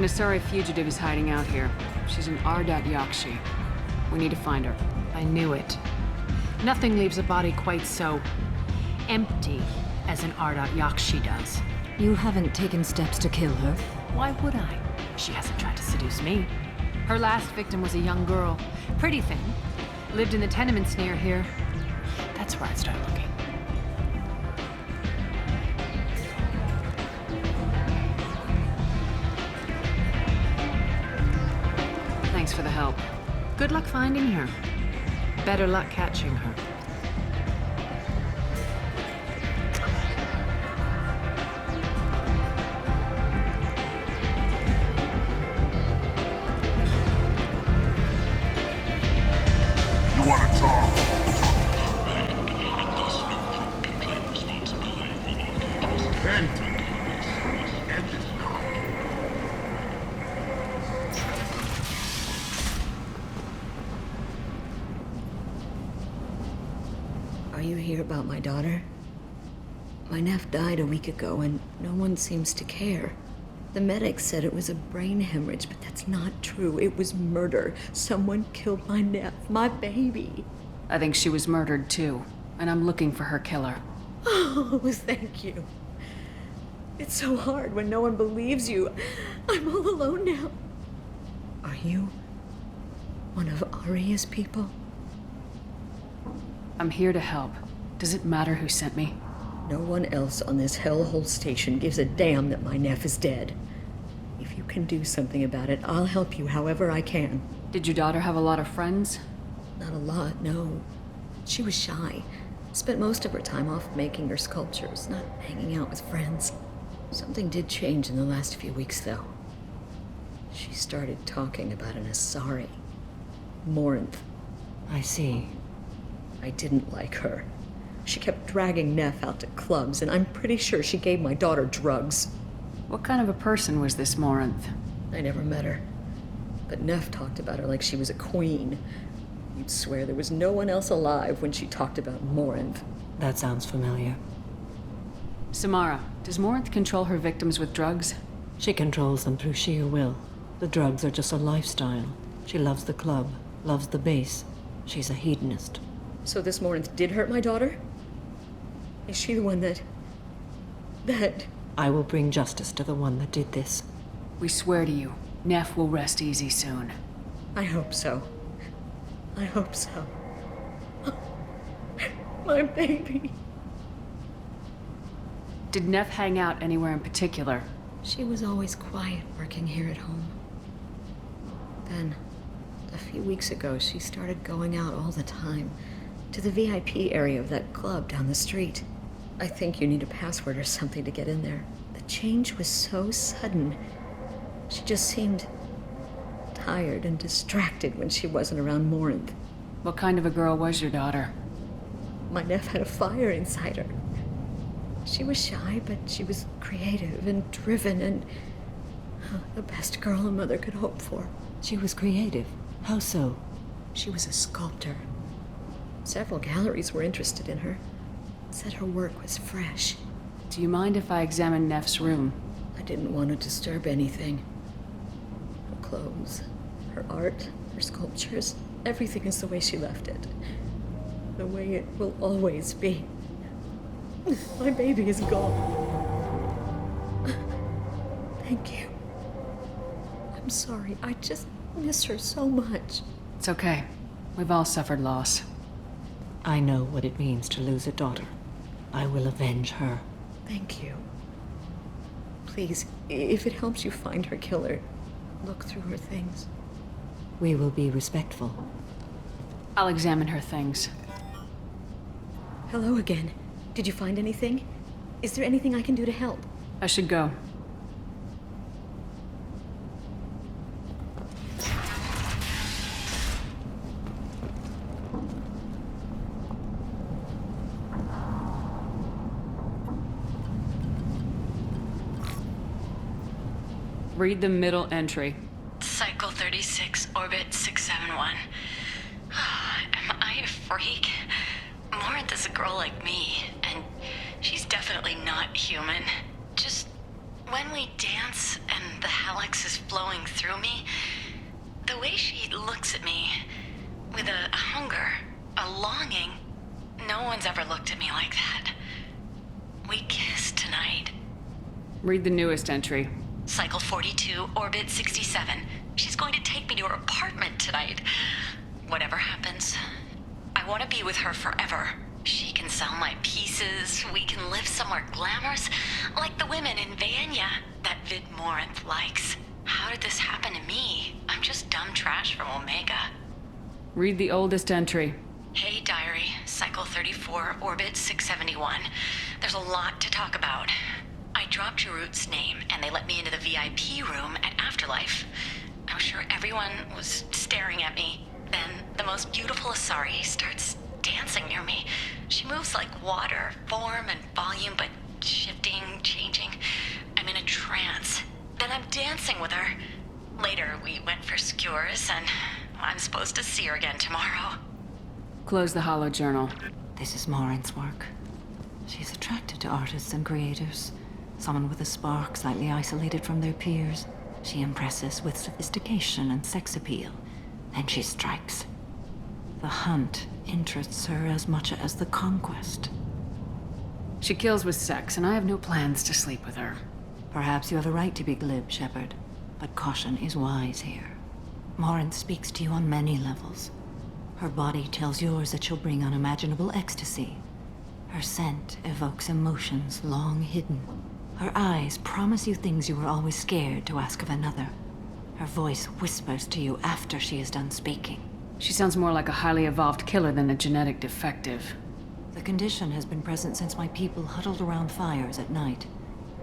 An Asari fugitive is hiding out here. She's an Ardat Yakshi. We need to find her. I knew it. Nothing leaves a body quite so empty as an Ardat Yakshi does. You haven't taken steps to kill her? Why would I? She hasn't tried to seduce me. Her last victim was a young girl. Pretty thing. Lived in the tenements near here. That's where I'd start looking. Thanks for the help. Good luck finding her. Better luck catching her. You want to talk? End it now. Are you here about my daughter? My nephew died a week ago and no one seems to care. The medics said it was a brain hemorrhage, but that's not true. It was murder. Someone killed my nephew, my baby. I think she was murdered too, and I'm looking for her killer. Oh, thank you. It's so hard when no one believes you. I'm all alone now. Are you one of Aria's people? I'm here to help. Does it matter who sent me? No one else on this hellhole station gives a damn that my nephew is dead. If you can do something about it, I'll help you however I can. Did your daughter have a lot of friends? Not a lot, no. She was shy. Spent most of her time off making her sculptures, not hanging out with friends. Something did change in the last few weeks, though. She started talking about an Asari. Morinth. I see. I didn't like her. She kept dragging Neff out to clubs, and I'm pretty sure she gave my daughter drugs. What kind of a person was this Morinth? I never met her. But Neff talked about her like she was a queen. You'd swear there was no one else alive when she talked about Morinth. That sounds familiar. Samara, does Morinth control her victims with drugs? She controls them through sheer will. The drugs are just a lifestyle. She loves the club, loves the base. She's a hedonist. So this Morinth did hurt my daughter? Is she the one that... I will bring justice to the one that did this. We swear to you, Neff will rest easy soon. I hope so. I hope so. My baby. Did Neff hang out anywhere in particular? She was always quiet working here at home. Then, a few weeks ago, she started going out all the time. To the VIP area of that club down the street. I think you need a password or something to get in there. The change was so sudden. She just seemed tired and distracted when she wasn't around Morinth. What kind of a girl was your daughter? My nephew had a fire inside her. She was shy, but she was creative and driven and the best girl a mother could hope for. She was creative. How so? She was a sculptor. Several galleries were interested in her. Said her work was fresh. Do you mind if I examine Neff's room? I didn't want to disturb anything. Her clothes, her art, her sculptures, everything is the way she left it. The way it will always be. My baby is gone. Thank you. I'm sorry. I just miss her so much. It's okay. We've all suffered loss. I know what it means to lose a daughter. I will avenge her. Thank you. Please, if it helps you find her killer, look through her things. We will be respectful. I'll examine her things. Hello again. Did you find anything? Is there anything I can do to help? I should go. Read the middle entry. Cycle 36, orbit 671. Am I a freak? Morinth is a girl like me, and she's definitely not human. Just when we dance and and the Hallex is flowing through me. The way she looks at me, with a hunger, a longing. No one's ever looked at me like that. We kissed tonight. Read the newest entry. Cycle 42, orbit 67. She's going to take me to her apartment tonight. Whatever happens, I want to be with her forever. She can sell my pieces. We can live somewhere glamorous, like the women in Vanya that Vid Morinth likes. How did this happen to me? I'm just dumb trash from Omega. Read the oldest entry. Hey, Diary. Cycle 34, orbit 671. There's a lot to talk about. I dropped Jarut's name, and they let me into the VIP room at Afterlife. I'm sure everyone was staring at me. Then the most beautiful Asari starts dancing near me. She moves like water, form and volume, but shifting, changing. I'm in a trance. Then I'm dancing with her. Later, we went for skewers, and I'm supposed to see her again tomorrow. Close the holo journal. This is Morinth's work. She's attracted to artists and creators. Someone with a spark slightly isolated from their peers. She impresses with sophistication and sex appeal. Then she strikes. The hunt interests her as much as the conquest. She kills with sex, and I have no plans to sleep with her. Perhaps you have a right to be glib, Shepard, but caution is wise here. Morinth speaks to you on many levels. Her body tells yours that she'll bring unimaginable ecstasy. Her scent evokes emotions long hidden. Her eyes promise you things you were always scared to ask of another. Her voice whispers to you after she is done speaking. She sounds more like a highly evolved killer than a genetic defective. The condition has been present since my people huddled around fires at night.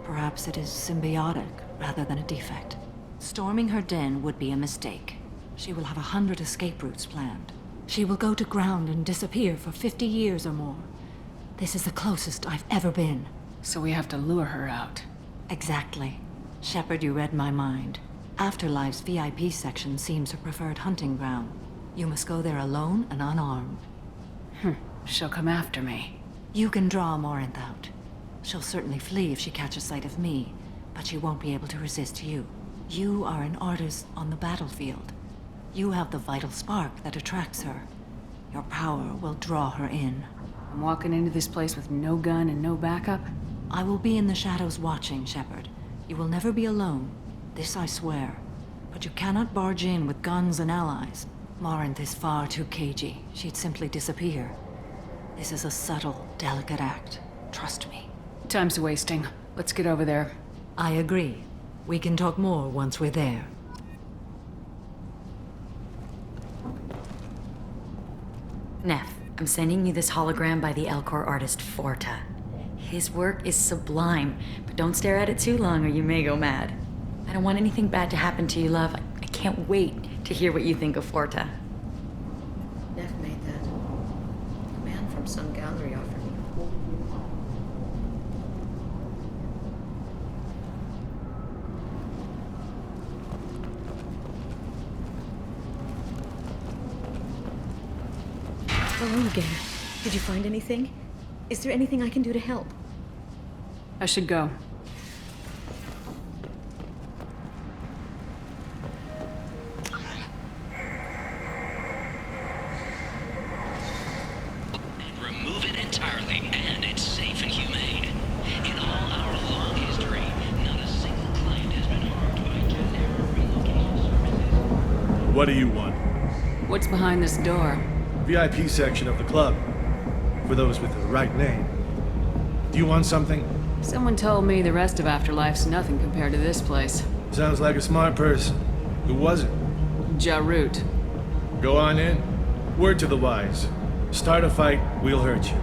Perhaps it is symbiotic rather than a defect. Storming her den would be a mistake. She will have 100 escape routes planned. She will go to ground and disappear for 50 years or more. This is the closest I've ever been. So we have to lure her out. Exactly. Shepard, you read my mind. Afterlife's VIP section seems her preferred hunting ground. You must go there alone and unarmed. She'll come after me. You can draw Morinth out. She'll certainly flee if she catches sight of me, but she won't be able to resist you. You are an artist on the battlefield. You have the vital spark that attracts her. Your power will draw her in. I'm walking into this place with no gun and no backup? I will be in the shadows watching, Shepard. You will never be alone. This I swear. But you cannot barge in with guns and allies. Morinth is far too cagey. She'd simply disappear. This is a subtle, delicate act. Trust me. Time's wasting. Let's get over there. I agree. We can talk more once we're there. Neff, I'm sending you this hologram by the Elcor artist Forta. His work is sublime, but don't stare at it too long or you may go mad. I don't want anything bad to happen to you, love. I can't wait to hear what you think of Forta. Neff made that. A man from some gallery offered me. Hello again. Did you find anything? Is there anything I can do to help? I should go. Remove it entirely, and it's safe and humane. In all our long history, not a single client has been harmed by jet error relocation services. What do you want? What's behind this door? VIP section of the club. For those with the right name. Do you want something? Someone told me the rest of Afterlife's nothing compared to this place. Sounds like a smart person. Who was it? Jarut. Go on in. Word to the wise. Start a fight, we'll hurt you.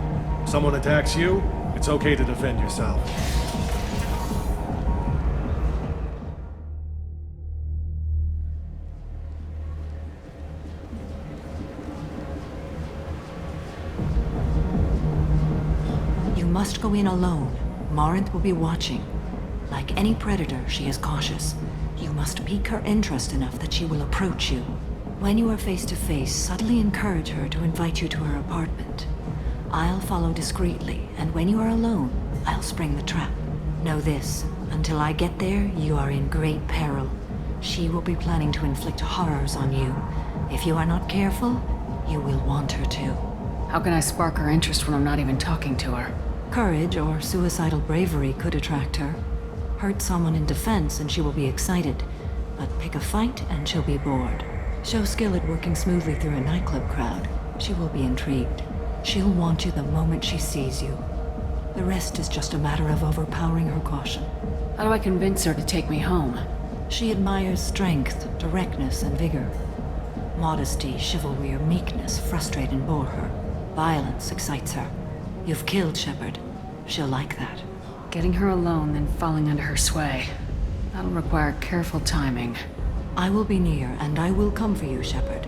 Someone attacks you, it's okay to defend yourself. You must go in alone. Morinth will be watching. Like any predator, she is cautious. You must pique her interest enough that she will approach you. When you are face to face, subtly encourage her to invite you to her apartment. I'll follow discreetly, and when you are alone, I'll spring the trap. Know this, Until I get there, you are in great peril. She will be planning to inflict horrors on you. If you are not careful, you will want her to. How can I spark her interest when I'm not even talking to her? Courage or suicidal bravery could attract her. Hurt someone in defense and she will be excited. But pick a fight and she'll be bored. Show skill at working smoothly through a nightclub crowd. She will be intrigued. She'll want you the moment she sees you. The rest is just a matter of overpowering her caution. How do I convince her to take me home? She admires strength, directness, and vigor. Modesty, chivalry, or meekness frustrate and bore her. Violence excites her. You've killed Shepard. She'll like that. Getting her alone, then falling under her sway. That'll require careful timing. I will be near, and I will come for you, Shepard.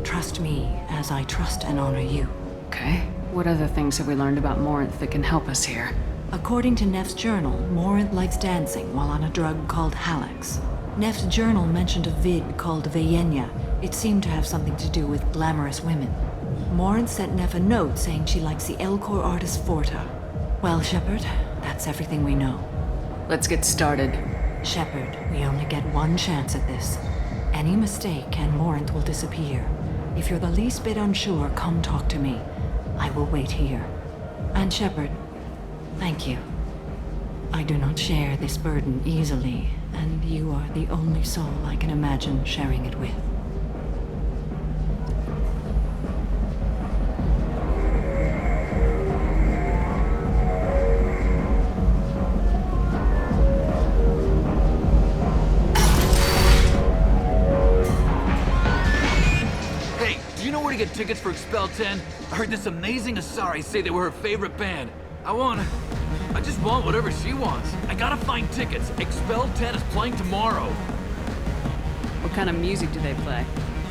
Trust me, as I trust and honor you. Okay. What other things have we learned about Morinth that can help us here? According to Neff's journal, Morinth likes dancing while on a drug called Halax. Neff's journal mentioned a vid called Veyenya. It seemed to have something to do with glamorous women. Morinth sent Neff a note saying she likes the Elcor artist Forta. Well, Shepard, that's everything we know. Let's get started. Shepard, we only get one chance at this. Any mistake and Morinth will disappear. If you're the least bit unsure, come talk to me. I will wait here. And Shepard, thank you. I do not share this burden easily, and you are the only soul I can imagine sharing it with. To get tickets for Expel 10. I heard this amazing Asari say they were her favorite band. I just want whatever she wants. I gotta find tickets. Expel 10 is playing tomorrow. What kind of music do they play?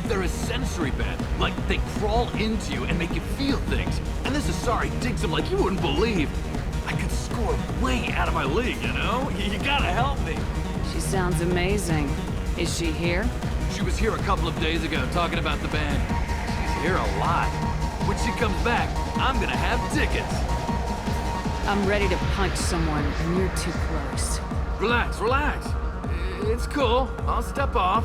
They're a sensory band. Like, they crawl into you and make you feel things. And this Asari digs them like you wouldn't believe. I could score way out of my league, you know? You gotta help me. She sounds amazing. Is she here? She was here a couple of days ago talking about the band. Here a lot. When she comes back, I'm gonna have tickets. I'm ready to punch someone, and you're too close. Relax, relax. It's cool. I'll step off.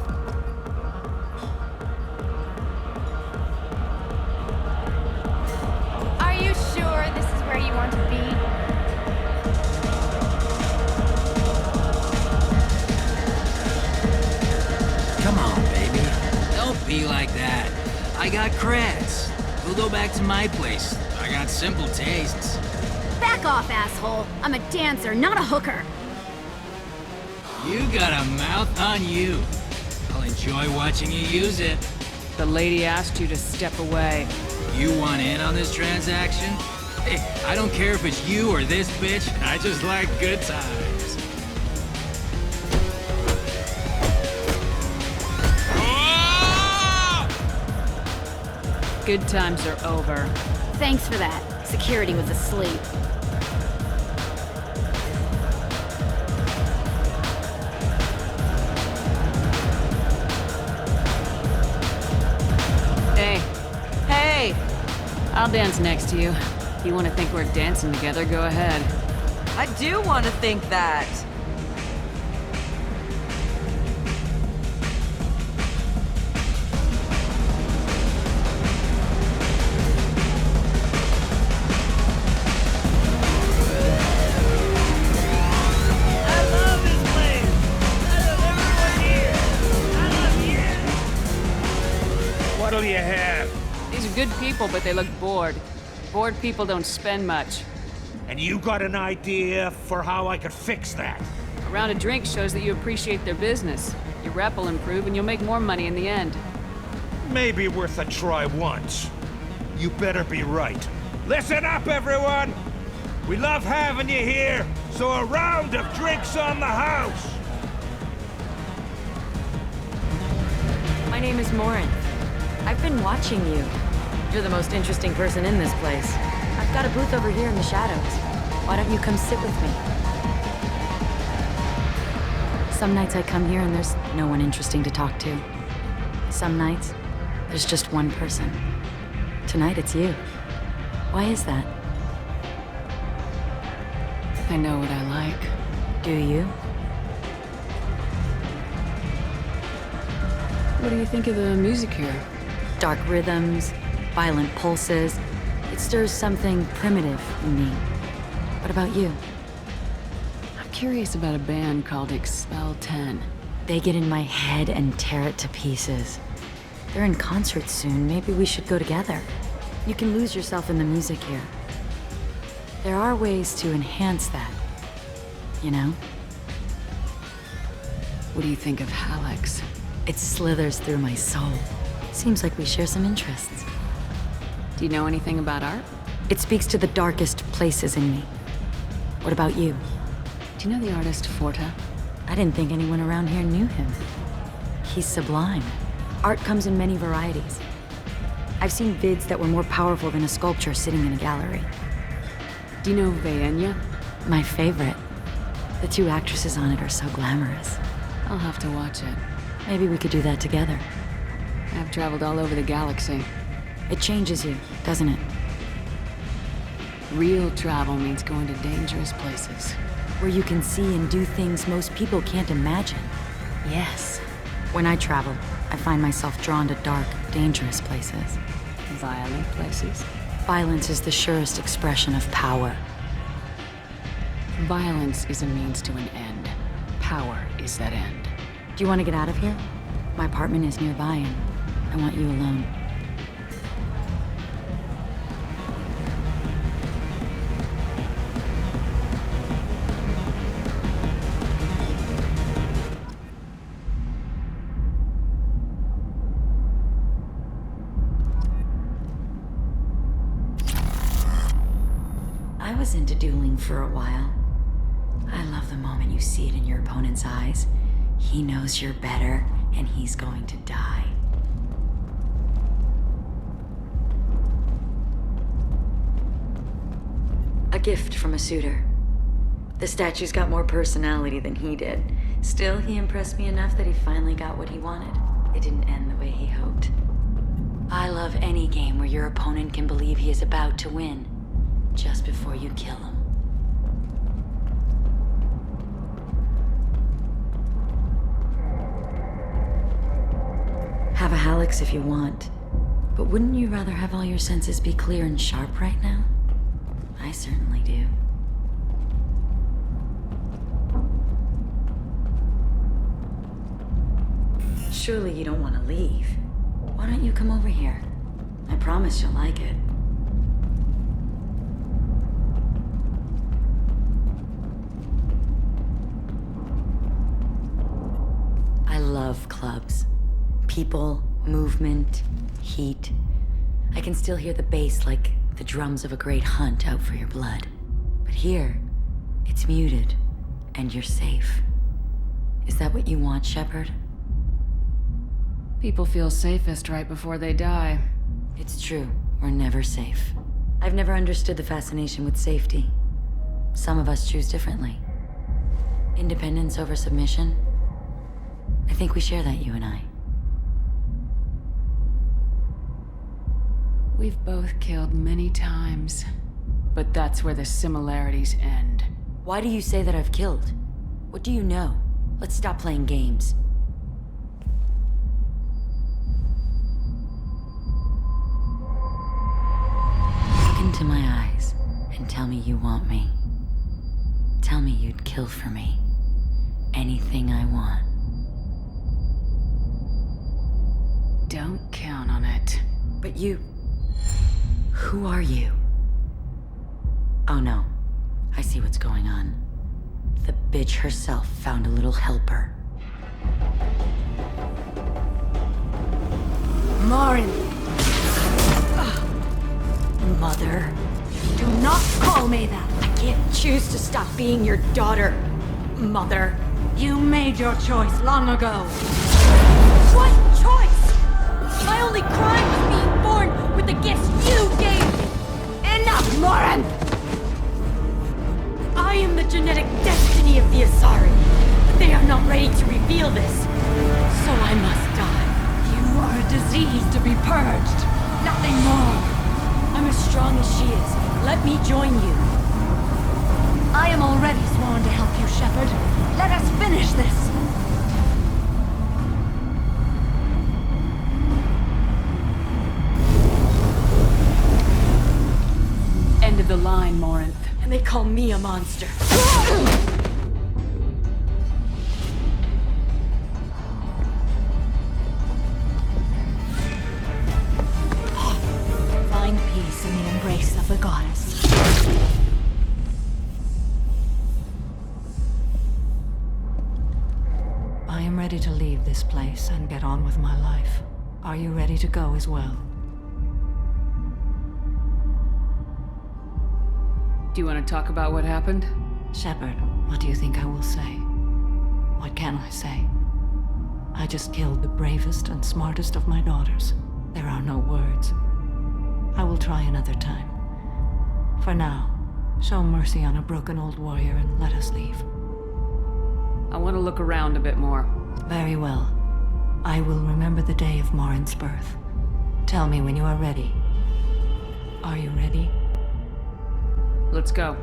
Are you sure this is where you want to be? Come on, baby. Don't be like that. I got creds. We'll go back to my place. I got simple tastes. Back off, asshole. I'm a dancer, not a hooker. You got a mouth on you. I'll enjoy watching you use it. The lady asked you to step away. You want in on this transaction? Hey, I don't care if it's you or this bitch. I just like good times. Good times are over. Thanks for that. Security was asleep. Hey. Hey! I'll dance next to you. If you want to think we're dancing together, go ahead. I do want to think that. What'll you have? These are good people, but they look bored. Bored people don't spend much. And you got an idea for how I could fix that? A round of drinks shows that you appreciate their business. Your rep will improve and you'll make more money in the end. Maybe worth a try once. You better be right. Listen up, everyone! We love having you here, so a round of drinks on the house! My name is Morinth. I've been watching you. You're the most interesting person in this place. I've got a booth over here in the shadows. Why don't you come sit with me? Some nights I come here and there's no one interesting to talk to. Some nights, there's just one person. Tonight it's you. Why is that? I know what I like. Do you? What do you think of the music here? Dark rhythms, violent pulses. It stirs something primitive in me. What about you? I'm curious about a band called Expel 10. They get in my head and tear it to pieces. They're in concert soon. Maybe we should go together. You can lose yourself in the music here. There are ways to enhance that, you know? What do you think of Hallex? It slithers through my soul. Seems like we share some interests. Do you know anything about art? It speaks to the darkest places in me. What about you? Do you know the artist Forta? I didn't think anyone around here knew him. He's sublime. Art comes in many varieties. I've seen vids that were more powerful than a sculpture sitting in a gallery. Do you know Vaenya? My favorite. The two actresses on it are so glamorous. I'll have to watch it. Maybe we could do that together. I've traveled all over the galaxy. It changes you, doesn't it? Real travel means going to dangerous places. Where you can see and do things most people can't imagine. Yes. When I travel, I find myself drawn to dark, dangerous places. Violent places. Violence is the surest expression of power. Violence is a means to an end. Power is that end. Do you want to get out of here? My apartment is nearby and I want you alone. I was into dueling for a while. I love the moment you see it in your opponent's eyes. He knows you're better, and he's going to die. A gift from a suitor. The statue's got more personality than he did. Still, he impressed me enough that he finally got what he wanted. It didn't end the way he hoped. I love any game where your opponent can believe he is about to win, just before you kill him. Have a Hallex if you want, but wouldn't you rather have all your senses be clear and sharp right now? I certainly do. Surely you don't want to leave. Why don't you come over here? I promise you'll like it. I love clubs. People, movement, heat. I can still hear the bass like the drums of a great hunt out for your blood. But here, it's muted, and you're safe. Is that what you want, Shepard? People feel safest right before they die. It's true. We're never safe. I've never understood the fascination with safety. Some of us choose differently. Independence over submission? I think we share that, you and I. We've both killed many times, but that's where the similarities end. Why do you say that I've killed? What do you know? Let's stop playing games. Look into my eyes and tell me you want me. Tell me you'd kill for me. Anything I want. Don't count on it. But you... Who are you? Oh no. I see what's going on. The bitch herself found a little helper. Marin! Mother. Do not call me that! I can't choose to stop being your daughter. Mother. You made your choice long ago. What choice? My only crime was being born with the gifts you gave me! Enough, Marin! I am the genetic destiny of the Asari, but they are not ready to reveal this. So I must die. You are a disease to be purged. Nothing more. I'm as strong as she is. Let me join you. I I am already sworn to help you, Shepard. Let us finish this! End of the line, Morinth. And they call me a monster. Find peace in the embrace of the goddess. I am ready to leave this place and get on with my life. Are you ready to go as well? Do you want to talk about what happened? Shepard, what do you think I will say? What can I say? I just killed the bravest and smartest of my daughters. There are no words. I will try another time. For now, show mercy on a broken old warrior and let us leave. I want to look around a bit more. Very well. I will remember the day of Morinth's birth. Tell me when you are ready. Are you ready? Let's go.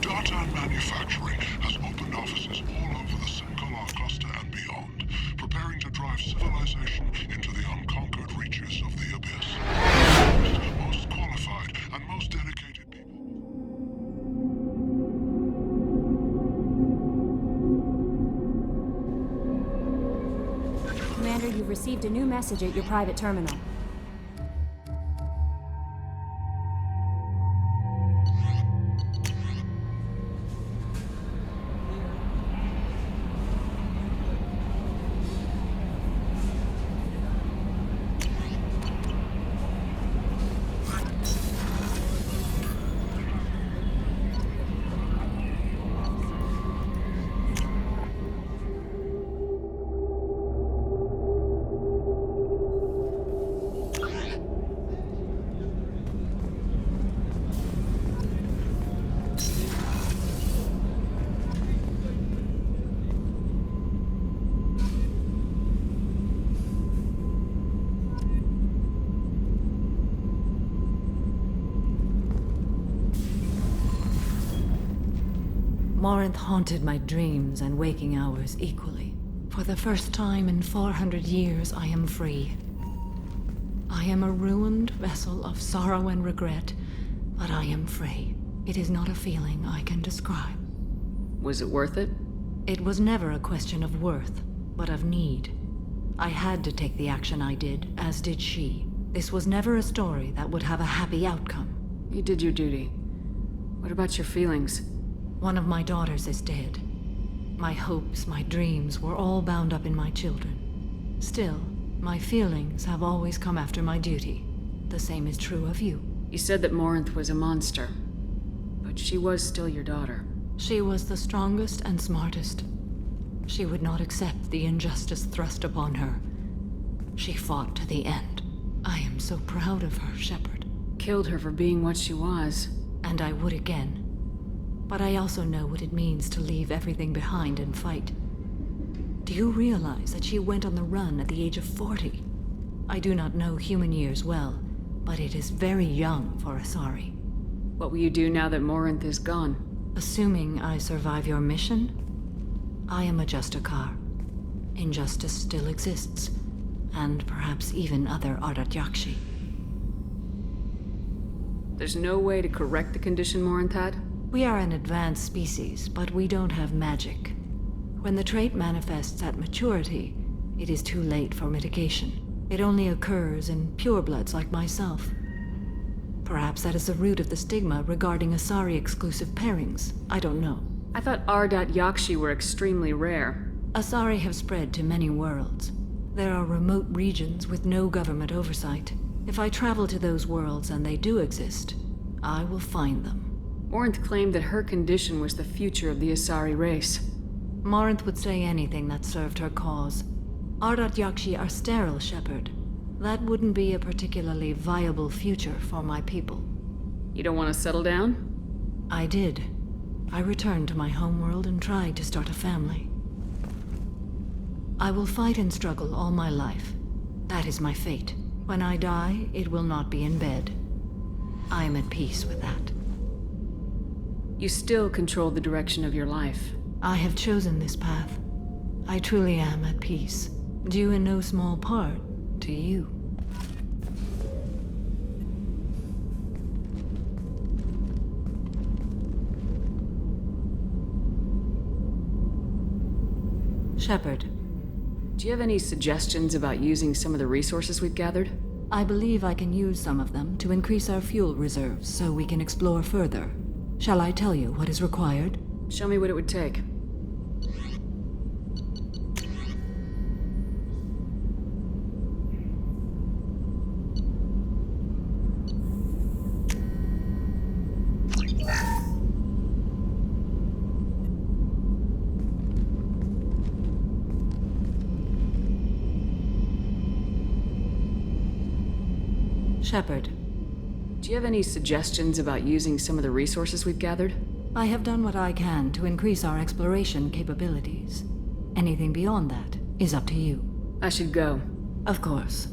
Data Manufacturing has opened offices all over the Singular cluster and beyond, preparing to drive civilization into the unconquered reaches of the abyss. The most qualified and most dedicated people. Commander, you've received a new message at your private terminal. Morinth haunted my dreams and waking hours equally. For the first time in 400 years, I am free. I am a ruined vessel of sorrow and regret, but I am free. It is not a feeling I can describe. Was it worth it? It was never a question of worth, but of need. I had to take the action I did, as did she. This was never a story that would have a happy outcome. You did your duty. What about your feelings? One of my daughters is dead. My hopes, my dreams were all bound up in my children. Still, my feelings have always come after my duty. The same is true of you. You said that Morinth was a monster, but she was still your daughter. She was the strongest and smartest. She would not accept the injustice thrust upon her. She fought to the end. I am so proud of her, Shepard. Killed her for being what she was. And I would again. But I also know what it means to leave everything behind and fight. Do you realize that she went on the run at the age of 40? I do not know human years well, but it is very young for Asari. What will you do now that Morinth is gone? Assuming I survive your mission, I am a Justicar. Injustice still exists, and perhaps even other Ardat-Yakshi. There's no way to correct the condition Morinth had? We are an advanced species, but we don't have magic. When the trait manifests at maturity, it is too late for mitigation. It only occurs in purebloods like myself. Perhaps that is the root of the stigma regarding Asari-exclusive pairings. I don't know. I thought Ardat-Yakshi were extremely rare. Asari have spread to many worlds. There are remote regions with no government oversight. If I travel to those worlds and they do exist, I will find them. Morinth claimed that her condition was the future of the Asari race. Morinth would say anything that served her cause. Ardat Yakshi are sterile, Shepard. That wouldn't be a particularly viable future for my people. You don't want to settle down? I did. I returned to my homeworld and tried to start a family. I will fight and struggle all my life. That is my fate. When I die, it will not be in bed. I am at peace with that. You still control the direction of your life. I have chosen this path. I truly am at peace, due in no small part to you. Shepard. Do you have any suggestions about using some of the resources we've gathered? I believe I can use some of them to increase our fuel reserves so we can explore further. Shall I tell you what is required? Show me what it would take. Shepard. Do you have any suggestions about using some of the resources we've gathered? I have done what I can to increase our exploration capabilities. Anything beyond that is up to you. I should go. Of course.